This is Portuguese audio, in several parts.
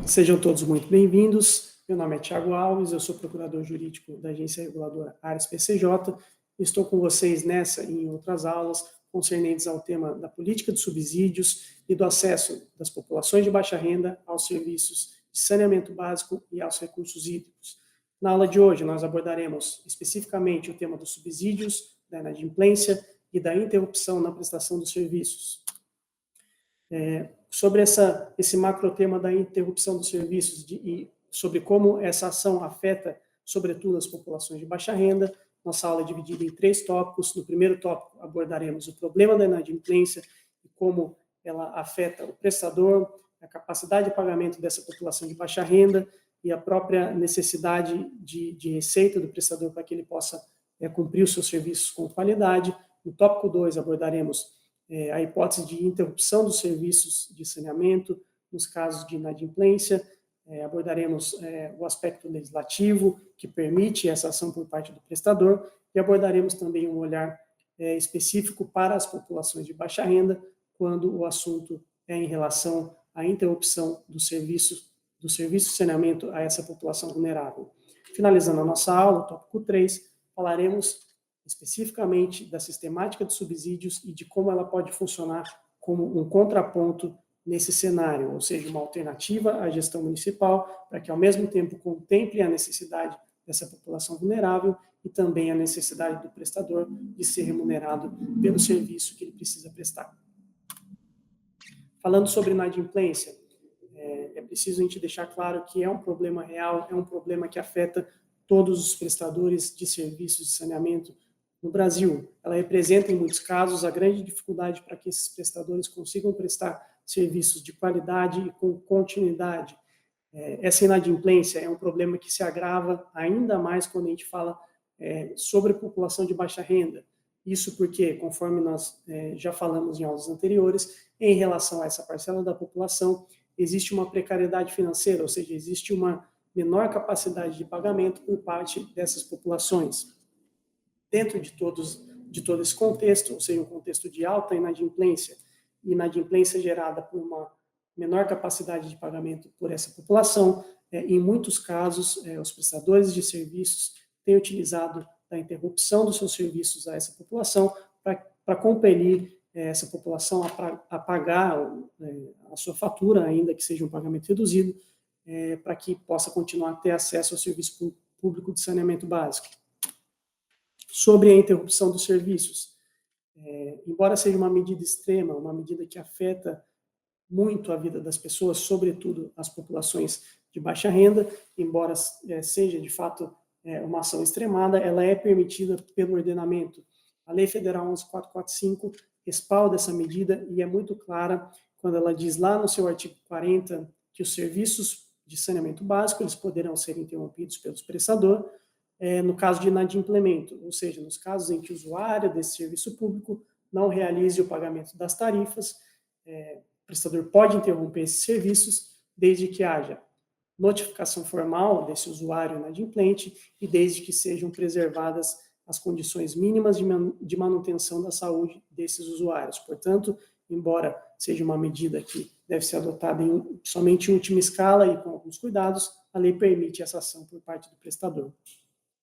Sejam todos muito bem-vindos. Meu nome é Thiago Alves, eu sou procurador jurídico da Agência Reguladora Ares PCJ. Estou com vocês nessa e em outras aulas concernentes ao tema da política de subsídios e do acesso das populações de baixa renda aos serviços de saneamento básico e aos recursos hídricos. Na aula de hoje, nós abordaremos especificamente o tema dos subsídios, da inadimplência e da interrupção na prestação dos serviços. Sobre esse macrotema da interrupção dos serviços e sobre como essa ação afeta, sobretudo, as populações de baixa renda, nossa aula é dividida em 3 tópicos. No primeiro tópico, abordaremos o problema da inadimplência e como ela afeta o prestador, a capacidade de pagamento dessa população de baixa renda e a própria necessidade de receita do prestador para que ele possa cumprir os seus serviços com qualidade. No tópico 2, abordaremos a hipótese de interrupção dos serviços de saneamento nos casos de inadimplência. Abordaremos o aspecto legislativo que permite essa ação por parte do prestador e abordaremos também um olhar específico para as populações de baixa renda quando o assunto é em relação à interrupção do serviço de saneamento a essa população vulnerável. Finalizando a nossa aula, tópico 3, falaremos especificamente da sistemática de subsídios e de como ela pode funcionar como um contraponto nesse cenário, ou seja, uma alternativa à gestão municipal, para que ao mesmo tempo contemple a necessidade dessa população vulnerável e também a necessidade do prestador de ser remunerado pelo serviço que ele precisa prestar. Falando sobre inadimplência, é preciso a gente deixar claro que é um problema real, é um problema que afeta todos os prestadores de serviços de saneamento no Brasil. Ela representa, em muitos casos, a grande dificuldade para que esses prestadores consigam prestar serviços de qualidade e com continuidade. Essa inadimplência é um problema que se agrava ainda mais quando a gente fala sobre a população de baixa renda. Isso porque, conforme nós já falamos em aulas anteriores, em relação a essa parcela da população, existe uma precariedade financeira, ou seja, existe uma menor capacidade de pagamento por parte dessas populações. Dentro de todo esse contexto, ou seja, um contexto de alta inadimplência gerada por uma menor capacidade de pagamento por essa população, em muitos casos, os prestadores de serviços têm utilizado a interrupção dos seus serviços a essa população para compelir essa população a pagar a sua fatura, ainda que seja um pagamento reduzido, para que possa continuar a ter acesso ao serviço público de saneamento básico. Sobre a interrupção dos serviços, embora seja uma medida extrema, uma medida que afeta muito a vida das pessoas, sobretudo as populações de baixa renda, embora seja de fato uma ação extremada, ela é permitida pelo ordenamento. A Lei Federal 11.445 respalda essa medida e é muito clara quando ela diz lá no seu artigo 40 que os serviços de saneamento básico eles poderão ser interrompidos pelo prestador, no caso de inadimplemento, ou seja, nos casos em que o usuário desse serviço público não realize o pagamento das tarifas, o prestador pode interromper esses serviços desde que haja notificação formal desse usuário inadimplente e desde que sejam preservadas as condições mínimas de manutenção da saúde desses usuários. Portanto, embora seja uma medida que deve ser adotada somente em última escala e com alguns cuidados, a lei permite essa ação por parte do prestador.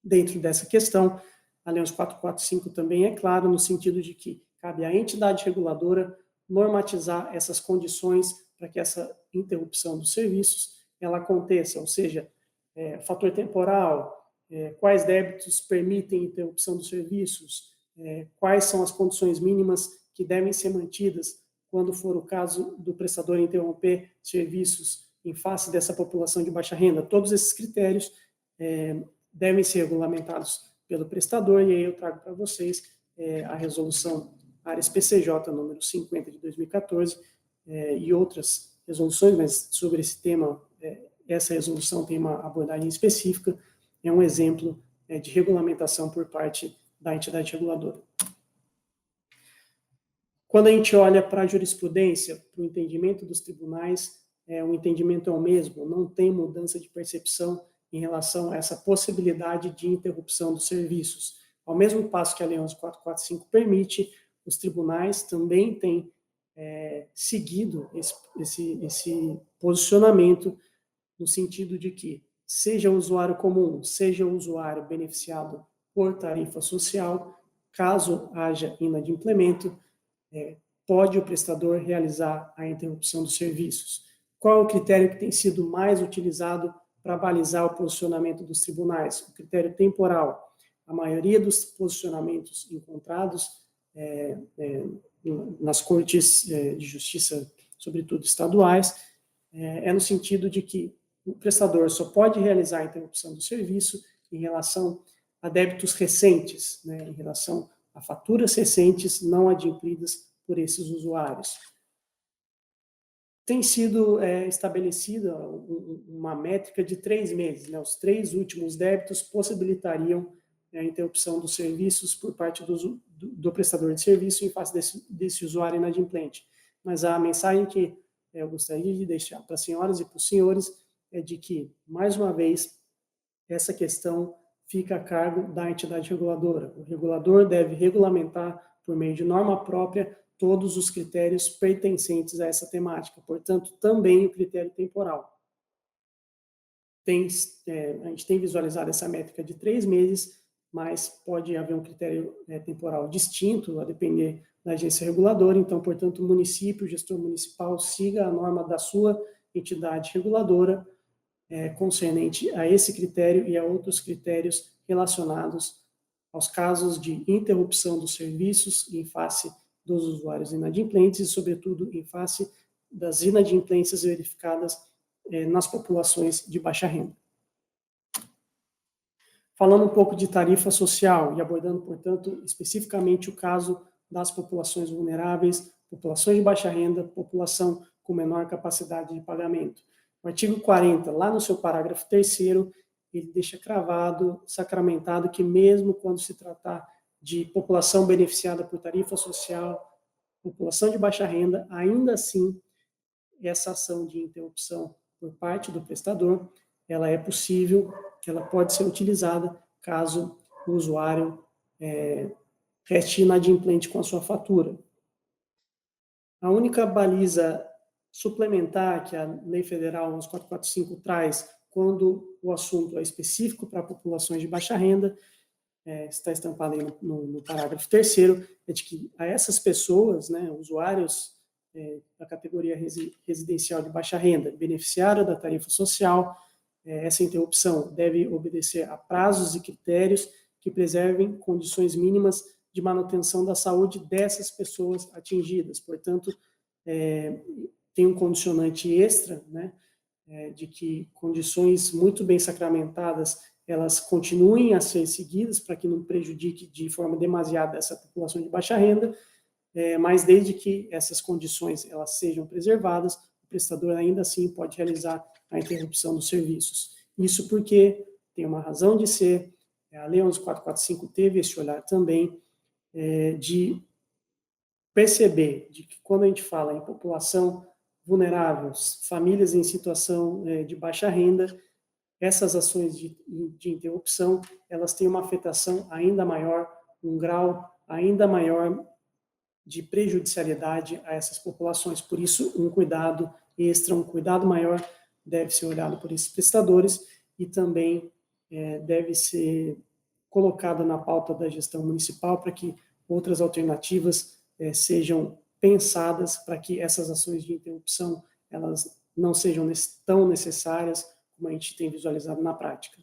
Dentro dessa questão, a Lei 11.445 também é claro no sentido de que cabe à entidade reguladora normatizar essas condições para que essa interrupção dos serviços ela aconteça, ou seja, fator temporal, quais débitos permitem interrupção dos serviços, quais são as condições mínimas que devem ser mantidas quando for o caso do prestador interromper serviços em face dessa população de baixa renda. Todos esses critérios devem ser regulamentados pelo prestador, e aí eu trago para vocês a resolução Ares PCJ número 50 de 2014 e outras resoluções, mas sobre esse tema, essa resolução tem uma abordagem específica, é um exemplo de regulamentação por parte da entidade reguladora. Quando a gente olha para a jurisprudência, para o entendimento dos tribunais, o entendimento é o mesmo, não tem mudança de percepção em relação a essa possibilidade de interrupção dos serviços. Ao mesmo passo que a Lei 11.445 permite, os tribunais também têm seguido esse posicionamento no sentido de que, seja o usuário comum, seja o usuário beneficiado por tarifa social, caso haja inadimplemento, pode o prestador realizar a interrupção dos serviços. Qual é o critério que tem sido mais utilizado para balizar o posicionamento dos tribunais? O critério temporal. A maioria dos posicionamentos encontrados nas cortes de justiça, sobretudo estaduais, é no sentido de que o prestador só pode realizar a interrupção do serviço em relação a débitos recentes, em relação a faturas recentes não adimplidas por esses usuários. Tem sido estabelecida uma métrica de 3 meses. Os 3 últimos débitos possibilitariam a interrupção dos serviços por parte do prestador de serviço em face desse usuário inadimplente. Mas a mensagem que eu gostaria de deixar para as senhoras e para os senhores é de que, mais uma vez, essa questão fica a cargo da entidade reguladora. O regulador deve regulamentar, por meio de norma própria, todos os critérios pertencentes a essa temática, portanto, também o critério temporal. A gente tem visualizado essa métrica de 3 meses, mas pode haver um critério temporal distinto, a depender da agência reguladora, então, portanto, o município, o gestor municipal, siga a norma da sua entidade reguladora, concernente a esse critério e a outros critérios relacionados aos casos de interrupção dos serviços em face dos usuários inadimplentes e, sobretudo, em face das inadimplências verificadas nas populações de baixa renda. Falando um pouco de tarifa social e abordando, portanto, especificamente o caso das populações vulneráveis, populações de baixa renda, população com menor capacidade de pagamento. O artigo 40, lá no seu parágrafo 3º, ele deixa cravado, sacramentado, que mesmo quando se tratar de população beneficiada por tarifa social, população de baixa renda, ainda assim, essa ação de interrupção por parte do prestador, ela é possível, ela pode ser utilizada caso o usuário reste inadimplente com a sua fatura. A única baliza suplementar que a Lei Federal 11.445 traz quando o assunto é específico para populações de baixa renda, está estampado aí no parágrafo 3º, é de que a essas pessoas, usuários da categoria residencial de baixa renda, beneficiário da tarifa social, essa interrupção deve obedecer a prazos e critérios que preservem condições mínimas de manutenção da saúde dessas pessoas atingidas. Portanto, tem um condicionante extra, de que condições muito bem sacramentadas, elas continuem a ser seguidas para que não prejudique de forma demasiada essa população de baixa renda, mas desde que essas condições elas sejam preservadas, o prestador ainda assim pode realizar a interrupção dos serviços. Isso porque tem uma razão de ser, a Lei 11.445 teve esse olhar também de perceber de que quando a gente fala em população vulnerável, famílias em situação de baixa renda, essas ações de interrupção, elas têm uma afetação ainda maior, um grau ainda maior de prejudicialidade a essas populações. Por isso, um cuidado extra, um cuidado maior deve ser olhado por esses prestadores e também deve ser colocado na pauta da gestão municipal para que outras alternativas sejam pensadas para que essas ações de interrupção elas não sejam tão necessárias como a gente tem visualizado na prática.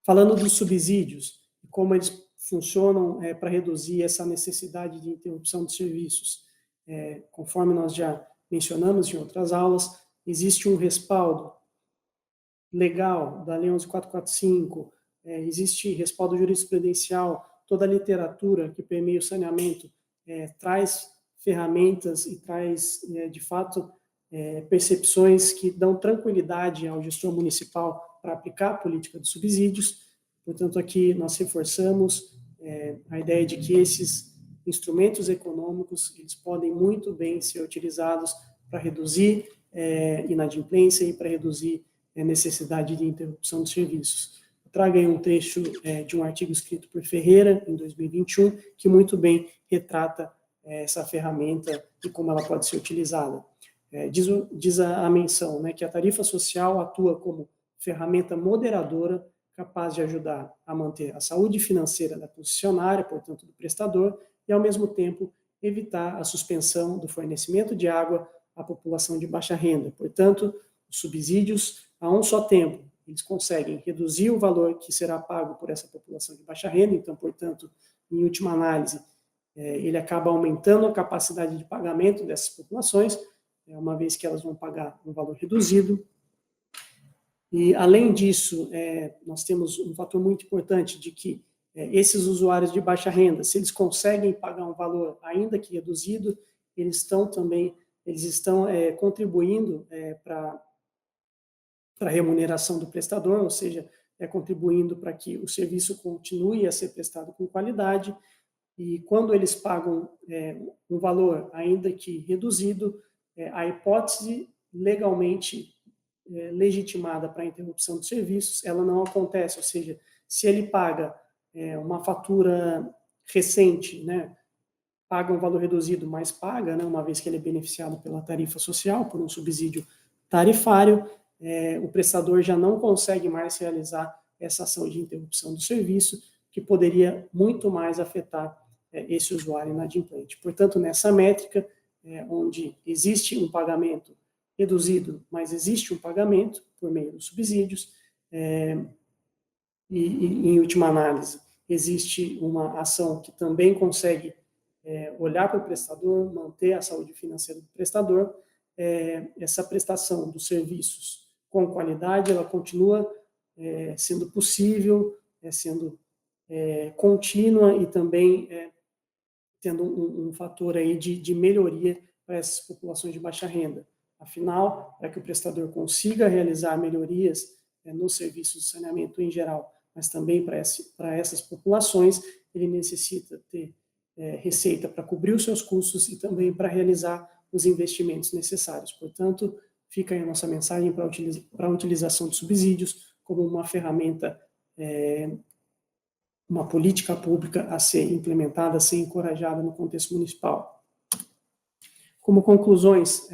Falando dos subsídios, e como eles funcionam para reduzir essa necessidade de interrupção de serviços. Conforme nós já mencionamos em outras aulas, existe um respaldo legal da Lei 11.445, existe respaldo jurisprudencial, toda a literatura que permeia o saneamento traz ferramentas e traz, de fato, percepções que dão tranquilidade ao gestor municipal para aplicar a política de subsídios. Portanto, aqui nós reforçamos a ideia de que esses instrumentos econômicos eles podem muito bem ser utilizados para reduzir inadimplência e para reduzir necessidade de interrupção de serviços. Eu trago aí um trecho de um artigo escrito por Ferreira, em 2021, que muito bem retrata essa ferramenta e como ela pode ser utilizada. Diz a menção, né, que a tarifa social atua como ferramenta moderadora capaz de ajudar a manter a saúde financeira da concessionária, portanto do prestador, e ao mesmo tempo evitar a suspensão do fornecimento de água à população de baixa renda. Portanto, os subsídios a um só tempo, eles conseguem reduzir o valor que será pago por essa população de baixa renda, então, portanto, em última análise, ele acaba aumentando a capacidade de pagamento dessas populações, uma vez que elas vão pagar um valor reduzido. E, além disso, nós temos um fator muito importante de que esses usuários de baixa renda, se eles conseguem pagar um valor ainda que reduzido, eles estão contribuindo para a remuneração do prestador, ou seja, contribuindo para que o serviço continue a ser prestado com qualidade. E quando eles pagam um valor ainda que reduzido, a hipótese legalmente legitimada para a interrupção de serviços, ela não acontece, ou seja, se ele paga uma fatura recente, né, paga um valor reduzido, mas paga, né, uma vez que ele é beneficiado pela tarifa social, por um subsídio tarifário, o prestador já não consegue mais realizar essa ação de interrupção do serviço, que poderia muito mais afetar esse usuário inadimplente. Portanto, nessa métrica, onde existe um pagamento reduzido, mas existe um pagamento por meio dos subsídios, e em última análise, existe uma ação que também consegue olhar para o prestador, manter a saúde financeira do prestador, essa prestação dos serviços com qualidade, ela continua sendo possível, sendo contínua e também tendo um fator aí de melhoria para essas populações de baixa renda. Afinal, para que o prestador consiga realizar melhorias nos serviços de saneamento em geral, mas também para essas populações, ele necessita ter receita para cobrir os seus custos e também para realizar os investimentos necessários. Portanto, fica aí a nossa mensagem para a utilização de subsídios como uma ferramenta, uma política pública a ser implementada, a ser encorajada no contexto municipal. Como conclusões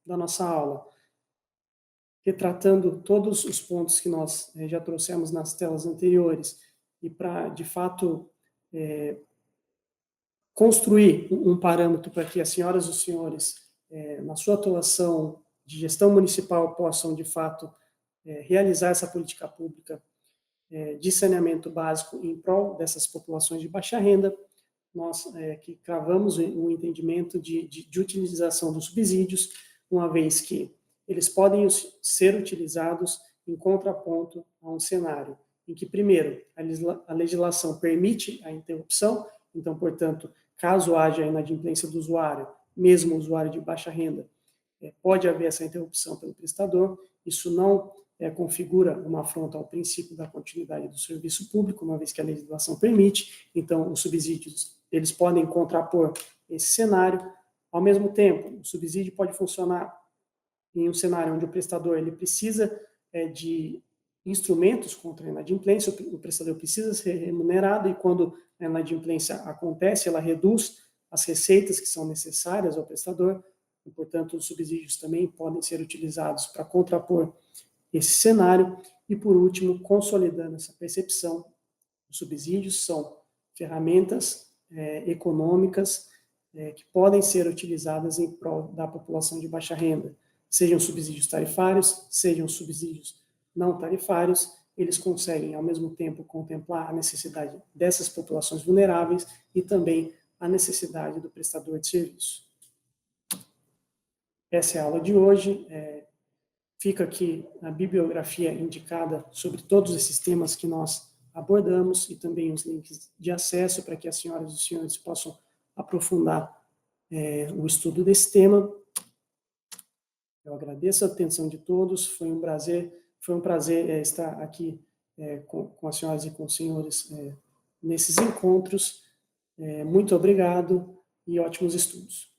da nossa aula, retratando todos os pontos que nós já trouxemos nas telas anteriores e para, de fato, construir um parâmetro para que as senhoras e os senhores, na sua atuação de gestão municipal, possam, de fato, realizar essa política pública de saneamento básico em prol dessas populações de baixa renda, nós que cravamos o entendimento de utilização dos subsídios, uma vez que eles podem ser utilizados em contraponto a um cenário em que, primeiro, a legislação permite a interrupção, então, portanto, caso haja inadimplência do usuário, mesmo o usuário de baixa renda, pode haver essa interrupção pelo prestador, isso não configura uma afronta ao princípio da continuidade do serviço público, uma vez que a legislação permite, então os subsídios eles podem contrapor esse cenário. Ao mesmo tempo, o subsídio pode funcionar em um cenário onde o prestador ele precisa de instrumentos contra a inadimplência, o prestador precisa ser remunerado, e quando a inadimplência acontece, ela reduz as receitas que são necessárias ao prestador, e, portanto, os subsídios também podem ser utilizados para contrapor esse cenário. E, por último, consolidando essa percepção, os subsídios são ferramentas econômicas que podem ser utilizadas em prol da população de baixa renda, sejam subsídios tarifários, sejam subsídios não tarifários, eles conseguem, ao mesmo tempo, contemplar a necessidade dessas populações vulneráveis e também a necessidade do prestador de serviço. Essa é a aula de hoje. Fica aqui a bibliografia indicada sobre todos esses temas que nós abordamos e também os links de acesso para que as senhoras e os senhores possam aprofundar o estudo desse tema. Eu agradeço a atenção de todos, foi um prazer estar aqui com as senhoras e com os senhores nesses encontros. Muito obrigado e ótimos estudos.